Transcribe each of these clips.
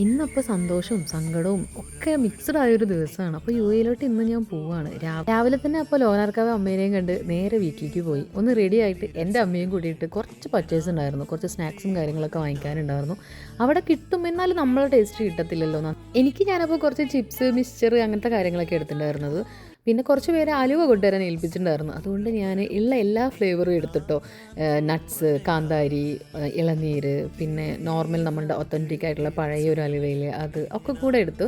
ഇന്നപ്പോൾ സന്തോഷവും സങ്കടവും ഒക്കെ മിക്സ്ഡ് ആയൊരു ദിവസമാണ്. അപ്പോൾ യു എയിലോട്ട് ഇന്ന് ഞാൻ പോവുകയാണ്. രാവിലെ തന്നെ അപ്പോൾ ലോനാർക്കാവ് അമ്മേനെയും കണ്ട് നേരെ വീട്ടിലേക്ക് പോയി. ഒന്ന് റെഡി ആയിട്ട് എൻ്റെ അമ്മയും കൂടിയിട്ട് കുറച്ച് പർച്ചേസ് ഉണ്ടായിരുന്നു, കുറച്ച് സ്നാക്സും കാര്യങ്ങളൊക്കെ വാങ്ങിക്കാനുണ്ടായിരുന്നു. അവിടെ കിട്ടും, എന്നാലും നമ്മളെ ടേസ്റ്റ് കിട്ടത്തില്ലല്ലോ. ഞാനപ്പോൾ കുറച്ച് ചിപ്സ്, മിക്സ്ചർ അങ്ങനത്തെ കാര്യങ്ങളൊക്കെ എടുത്തിട്ടുണ്ടായിരുന്നത്. പിന്നെ കുറച്ച് പേര് അലുവ കൊണ്ടുവരാൻ ഏൽപ്പിച്ചിട്ടുണ്ടായിരുന്നു. അതുകൊണ്ട് ഞാൻ ഉള്ള എല്ലാ ഫ്ലേവറും എടുത്തിട്ടോ, നട്ട്സ്, കാന്താരി, ഇളനീര്, പിന്നെ നോർമൽ നമ്മളുടെ ഒത്തൻറ്റിക് ആയിട്ടുള്ള പഴയ ഒരു അലുവയിൽ അത് ഒക്കെ കൂടെ എടുത്തു.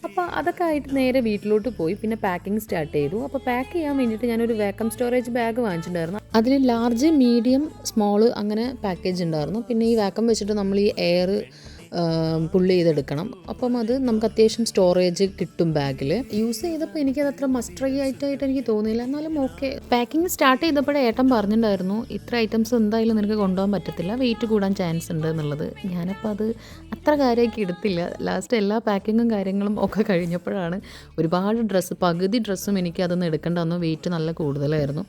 അപ്പോൾ അതൊക്കെ ആയിട്ട് നേരെ വീട്ടിലോട്ട് പോയി. പിന്നെ പാക്കിംഗ് സ്റ്റാർട്ട് ചെയ്തു. അപ്പോൾ പാക്ക് ചെയ്യാൻ വേണ്ടിയിട്ട് ഞാനൊരു വാക്വം സ്റ്റോറേജ് ബാഗ് വാങ്ങിച്ചിട്ടുണ്ടായിരുന്നു. അതിൽ ലാർജ്, മീഡിയം, സ്മോള് അങ്ങനെ പാക്കേജ് ഉണ്ടായിരുന്നു. പിന്നെ ഈ വാക്വം വെച്ചിട്ട് നമ്മൾ ഈ എയർ പുള്ള് ചെയ്തെടുക്കണം. അപ്പം അത് നമുക്ക് അത്യാവശ്യം സ്റ്റോറേജ് കിട്ടും ബാഗിൽ. യൂസ് ചെയ്തപ്പോൾ എനിക്കത് അത്ര മസ്റ്ററി ആയിട്ട് എനിക്ക് തോന്നിയില്ല. എന്നാലും ഓക്കെ. പാക്കിംഗ് സ്റ്റാർട്ട് ചെയ്തപ്പോഴേ ഏട്ടൻ പറഞ്ഞിട്ടുണ്ടായിരുന്നു, ഇത്ര ഐറ്റംസ് എന്തായാലും നിനക്ക് കൊണ്ടുപോകാൻ പറ്റത്തില്ല, വെയിറ്റ് കൂടാൻ ചാൻസ് ഉണ്ട് എന്നുള്ളത്. ഞാനപ്പോൾ അത് അത്ര കാര്യമാക്കി എടുത്തില്ല. ലാസ്റ്റ് എല്ലാ പാക്കിങ്ങും കാര്യങ്ങളും ഒക്കെ കഴിഞ്ഞപ്പോഴാണ് ഒരുപാട് ഡ്രസ്സ്, പകുതി ഡ്രസ്സും എനിക്ക് അതൊന്നും എടുക്കേണ്ട വന്നു. വെയിറ്റ് നല്ല കൂടുതലായിരുന്നു.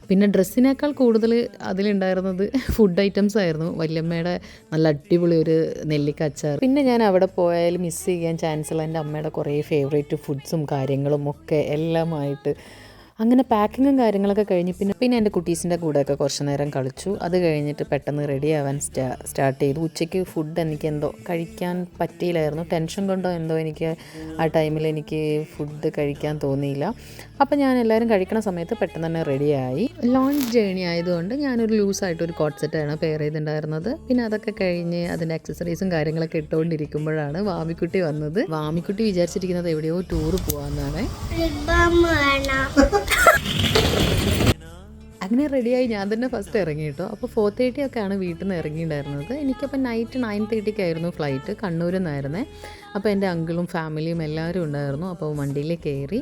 പിന്നെ ഡ്രസ്സിനേക്കാൾ കൂടുതൽ അതിലുണ്ടായിരുന്നത് ഫുഡ് ഐറ്റംസ് ആയിരുന്നു. വല്യമ്മയുടെ നല്ല അടിപൊളി ഒരു നെല്ലിക്ക അച്ചാർ. പിന്നെ ഞാൻ അവിടെ പോയാൽ മിസ് ചെയ്യാൻ ചാൻസുള്ള എൻ്റെ അമ്മയുടെ കുറേ ഫേവറേറ്റ് ഫുഡ്സും കാര്യങ്ങളും ഒക്കെ എല്ലാമായിട്ട് അങ്ങനെ പാക്കിങ്ങും കാര്യങ്ങളൊക്കെ കഴിഞ്ഞ് പിന്നെ എൻ്റെ കുട്ടീസിൻ്റെ കൂടെയൊക്കെ കുറച്ച് നേരം കളിച്ചു. അത് കഴിഞ്ഞിട്ട് പെട്ടെന്ന് റെഡി ആവാൻ സ്റ്റാർട്ട് ചെയ്തു. ഉച്ചയ്ക്ക് ഫുഡ് എനിക്ക് എന്തോ കഴിക്കാൻ പറ്റിയില്ലായിരുന്നു. ടെൻഷൻ കൊണ്ടോ എന്തോ എനിക്ക് ആ ടൈമിൽ എനിക്ക് ഫുഡ് കഴിക്കാൻ തോന്നിയില്ല. അപ്പോൾ ഞാൻ എല്ലാവരും കഴിക്കണ സമയത്ത് പെട്ടെന്ന് തന്നെ റെഡിയായി. ലോങ് ജേണി ആയതുകൊണ്ട് ഞാനൊരു ലൂസായിട്ടൊരു കോട്ട് സെറ്റാണ് പെയർ ചെയ്തിട്ടുണ്ടായിരുന്നത്. പിന്നെ അതൊക്കെ കഴിഞ്ഞ് അതിൻ്റെ അക്സസറീസും കാര്യങ്ങളൊക്കെ ഇട്ടുകൊണ്ടിരിക്കുമ്പോഴാണ് വാമിക്കുട്ടി വന്നത്. വാമിക്കുട്ടി വിചാരിച്ചിരിക്കുന്നത് എവിടെയോ ടൂറ് പോകാമെന്നാണ്. അങ്ങനെ റെഡിയായി ഞാൻ തന്നെ ഫസ്റ്റ് ഇറങ്ങി കേട്ടോ. അപ്പോൾ 4:30 ഒക്കെയാണ് വീട്ടിൽ നിന്ന് ഇറങ്ങിയിട്ടുണ്ടായിരുന്നത്. എനിക്കപ്പോൾ നൈറ്റ് 9:30 ഫ്ലൈറ്റ്, കണ്ണൂരിൽ നിന്നായിരുന്നേ. അപ്പോൾ എൻ്റെ അങ്കിളും ഫാമിലിയും എല്ലാവരും ഉണ്ടായിരുന്നു. അപ്പോൾ വണ്ടിയിൽ കയറി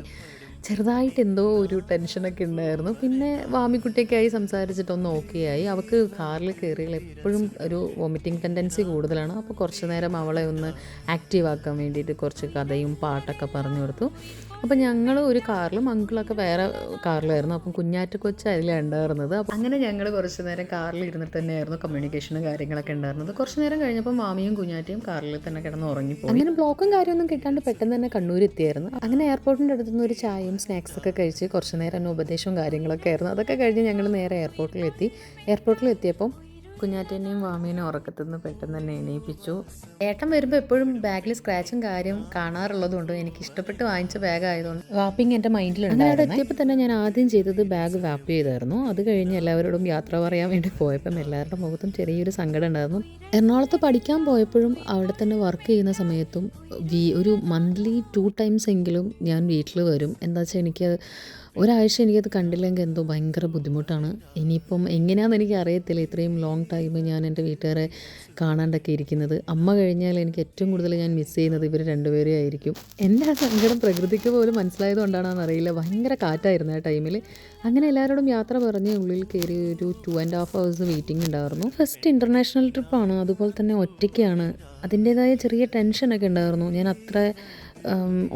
ചെറുതായിട്ട് എന്തോ ഒരു ടെൻഷനൊക്കെ ഉണ്ടായിരുന്നു. പിന്നെ വാമിക്കുട്ടിയൊക്കെയായി സംസാരിച്ചിട്ടൊന്ന് ഓക്കെ ആയി. അവൾക്ക് കാറിൽ കയറിയാൽ എപ്പോഴും ഒരു വോമിറ്റിംഗ് ടെൻഡൻസി കൂടുതലാണ്. അപ്പോൾ കുറച്ച് നേരം അവളെ ഒന്ന് ആക്റ്റീവ് ആക്കാൻ വേണ്ടിയിട്ട് കുറച്ച് കഥയും പാട്ടൊക്കെ പറഞ്ഞു കൊടുത്തു. അപ്പോൾ ഞങ്ങൾ ഒരു കാറിലും അങ്കിളൊക്കെ വേറെ കാറിലായിരുന്നു. അപ്പം കുഞ്ഞാറ്റ കൊച്ച് അതിലാണ് ഉണ്ടായിരുന്നത്. അപ്പം അങ്ങനെ ഞങ്ങൾ കുറച്ച് നേരം കാറിൽ ഇരുന്നിട്ട് തന്നെയായിരുന്നു കമ്മ്യൂണിക്കേഷനും കാര്യങ്ങളൊക്കെ ഉണ്ടായിരുന്നത്. കുറച്ച് നേരം കഴിഞ്ഞപ്പോൾ മാമിയും കുഞ്ഞാറ്റയും കാറിൽ തന്നെ കിടന്ന് ഉറങ്ങിപ്പോയി. അങ്ങനെ ബ്ലോക്കും കാര്യമൊന്നും കിട്ടാണ്ട് പെട്ടെന്ന് തന്നെ കണ്ണൂർ എത്തിയായിരുന്നു. അങ്ങനെ എയർപോർട്ടിൻ്റെ അടുത്തുനിന്ന് ഒരു ചായയും സ്നാക്സൊക്കെ കഴിച്ച് കുറച്ച് നേരം തന്നെ ഉപദേശവും കാര്യങ്ങളൊക്കെ ആയിരുന്നു. അതൊക്കെ കഴിഞ്ഞ് ഞങ്ങൾ നേരെ എയർപോർട്ടിലെത്തിയപ്പം കുഞ്ഞാറ്റേനെയും വാമീനെയും ഉറക്കത്തു നിന്ന് പെട്ടെന്ന് തന്നെ എണീപ്പിച്ചു. ഏട്ടൻ വരുമ്പോൾ എപ്പോഴും ബാഗിൽ സ്ക്രാച്ചും കാര്യം കാണാറുള്ളതുകൊണ്ട് എനിക്ക് ഇഷ്ടപ്പെട്ട് വാങ്ങിച്ച ബാഗ് ആയതുകൊണ്ട് വാപ്പിങ് എൻ്റെ മൈൻഡിലുണ്ട്. അവിടെ എത്തിയപ്പോൾ തന്നെ ഞാൻ ആദ്യം ചെയ്തത് ബാഗ് വാപ്പ് ചെയ്തായിരുന്നു. അത് കഴിഞ്ഞ് എല്ലാവരോടും യാത്ര പറയാൻ വേണ്ടി പോയപ്പം എല്ലാവരുടെ മുഖത്തും ചെറിയൊരു സങ്കടം ഉണ്ടായിരുന്നു. എറണാകുളത്ത് പഠിക്കാൻ പോയപ്പോഴും അവിടെ തന്നെ വർക്ക് ചെയ്യുന്ന സമയത്തും ഒരു മന്ത്ലി 2 ടൈംസ് എങ്കിലും ഞാൻ വീട്ടിൽ വരും. എന്താ വെച്ചാൽ എനിക്ക് ഒരാഴ്ച എനിക്കത് കണ്ടില്ലെങ്കിൽ എന്തോ ഭയങ്കര ബുദ്ധിമുട്ടാണ്. ഇനിയിപ്പം എങ്ങനെയാണെന്ന് എനിക്ക് അറിയത്തില്ല. ഇത്രയും ലോങ് ടൈം ഞാൻ എൻ്റെ വീട്ടുകാരെ കാണാണ്ടൊക്കെ ഇരിക്കുന്നത്. അമ്മ കഴിഞ്ഞാൽ എനിക്ക് ഏറ്റവും കൂടുതൽ ഞാൻ മിസ് ചെയ്യുന്നത് ഇവർ രണ്ടുപേരും ആയിരിക്കും. എൻ്റെ ആ സങ്കടം പ്രകൃതിക്ക് പോലും മനസ്സിലായത് കൊണ്ടാണെന്ന് അറിയില്ല. ഭയങ്കര കാറ്റായിരുന്നു ആ ടൈമിൽ. അങ്ങനെ എല്ലാവരോടും യാത്ര പറഞ്ഞ് ഉള്ളിൽ കയറി ഒരു 2.5 hours വെയിറ്റിംഗ് ഉണ്ടായിരുന്നു. ഫസ്റ്റ് ഇൻ്റർനാഷണൽ ട്രിപ്പാണ്, അതുപോലെ തന്നെ ഒറ്റയ്ക്കാണ്. അതിൻ്റേതായ ചെറിയ ടെൻഷനൊക്കെ ഉണ്ടായിരുന്നു. ഞാൻ അത്ര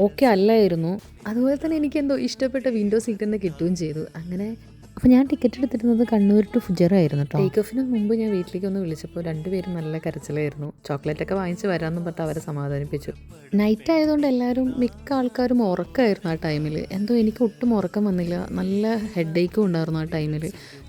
ഓക്കെ അല്ലായിരുന്നു. അതുപോലെ തന്നെ എനിക്കെന്തോ ഇഷ്ടപ്പെട്ട വിൻഡോ സീറ്റ് തന്നെ കിട്ടുകയും ചെയ്തു. അങ്ങനെ അപ്പോൾ ഞാൻ ടിക്കറ്റ് എടുത്തിരുന്നത് കണ്ണൂർ ടു ഫുജറ ആയിരുന്നു കേട്ടോ. ടേക്ക് ഓഫിന് മുമ്പ് ഞാൻ വീട്ടിലേക്ക് ഒന്ന് വിളിച്ചപ്പോൾ രണ്ടുപേരും നല്ല കരച്ചിലായിരുന്നു. ചോക്ലേറ്റൊക്കെ വാങ്ങിച്ച് വരാമെന്നും പറഞ്ഞിട്ട് അവരെ സമാധാനിപ്പിച്ചു. നൈറ്റ് ആയതുകൊണ്ട് എല്ലാവരും മിക്ക ആൾക്കാരും ഉറക്കമായിരുന്നു ആ ടൈമിൽ. എന്തോ എനിക്ക് ഒട്ടും ഉറക്കം വന്നില്ല. നല്ല ഹെഡേക്കും ഉണ്ടായിരുന്നു ആ ടൈമിൽ.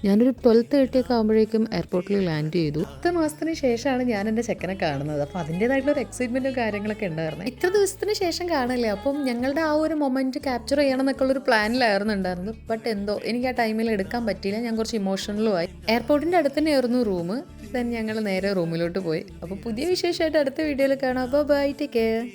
ഞാനൊരു 12:30 ഒക്കെ ആകുമ്പോഴേക്കും എയർപോർട്ടിൽ ലാൻഡ് ചെയ്തു. 10 മാസത്തിന് ശേഷമാണ് ഞാൻ എൻ്റെ ചെക്കനെ കാണുന്നത്. അപ്പോൾ അതിൻ്റേതായിട്ടുള്ളൊരു എക്സൈറ്റ്മെൻറ്റും കാര്യങ്ങളൊക്കെ ഉണ്ടായിരുന്നു. ഇത്ര ദിവസത്തിന് ശേഷം കാണല്ലേ, അപ്പം ഞങ്ങളുടെ ആ ഒരു മൊമെൻറ്റ് ക്യാപ്ചർ ചെയ്യണം എന്നൊക്കെ ഉള്ളൊരു പ്ലാനിലായിരുന്നു ഉണ്ടായിരുന്നത്. ബട്ട് എന്തോ എനിക്ക് ആ ടൈമിൽ എടുക്കാൻ പറ്റിയില്ല. ഞാൻ കുറച്ച് ഇമോഷണലുമായി. എയർപോർട്ടിൻ്റെ അടുത്ത് തന്നെയായിരുന്നു റൂം. ദെൻ ഞങ്ങൾ നേരെ റൂമിലോട്ട് പോയി. അപ്പോൾ പുതിയ വിശേഷമായിട്ട് അടുത്ത വീഡിയോയിൽ കാണാം. Bye, take care.